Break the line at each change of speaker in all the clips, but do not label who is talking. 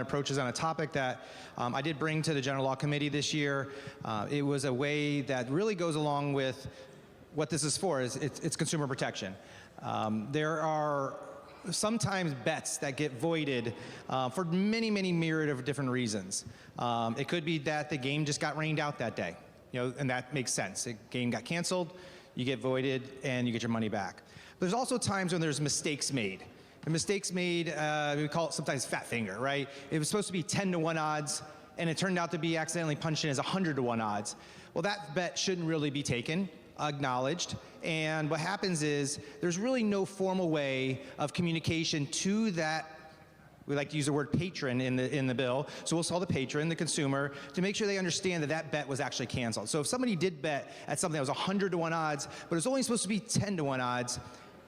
approaches on a topic that I did bring to the General Law Committee this year. It was a way that really goes along with what this is for, is it's consumer protection. There are sometimes bets that get voided for many myriad of different reasons. It could be that the game just got rained out that day, and that makes sense. The game got canceled, you get voided, and you get your money back. There's also times when there's mistakes made. The mistakes made, we call it sometimes fat finger, right? It was supposed to be 10-to-1 odds, and it turned out to be accidentally punched in as 100-to-1 odds. Well, that bet shouldn't really be taken, acknowledged, and what happens is there's really no formal way of communication to that. We like to use the word patron in the bill, so we'll call the patron, the consumer, to make sure they understand that that bet was actually canceled. So if somebody did bet at something that was 100-to-1 odds, but it's only supposed to be 10-to-1 odds,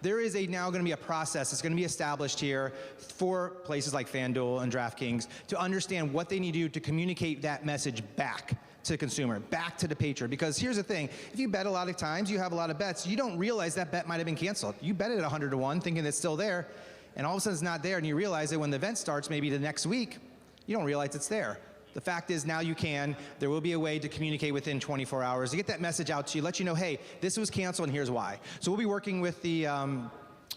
there is now going to be a process that's going to be established here for places like FanDuel and DraftKings to understand what they need to do to communicate that message back to the consumer, back to the patron. Because here's the thing, if you bet a lot of times, you have a lot of bets, you don't realize that bet might have been canceled. You bet it at 100-to-1 thinking it's still there, and all of a sudden it's not there, and you realize that when the event starts, maybe the next week, you don't realize it's there. The fact is now you can. There will be a way to communicate within 24 hours to get that message out to you, let you know, hey, this was canceled and here's why. So we'll be working with the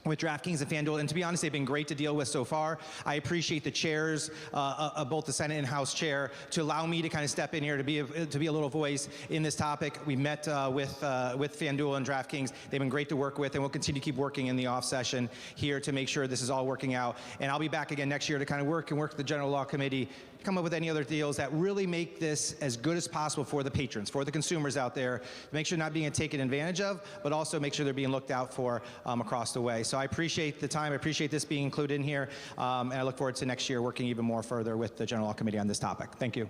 with DraftKings and FanDuel, and to be honest, they've been great to deal with so far. I appreciate the chairs of both the Senate and House chair to allow me to kind of step in here to be a little voice in this topic. We met with FanDuel and DraftKings. They've been great to work with, and we'll continue to keep working in the off session here to make sure this is all working out. And I'll be back again next year to kind of work with the General Law Committee, come up with any other deals that really make this as good as possible for the patrons, for the consumers out there, to make sure not being taken advantage of, but also make sure they're being looked out for across the way. So I appreciate the time. I appreciate this being included in here, and I look forward to next year working even more further with the General Law Committee on this topic. Thank you.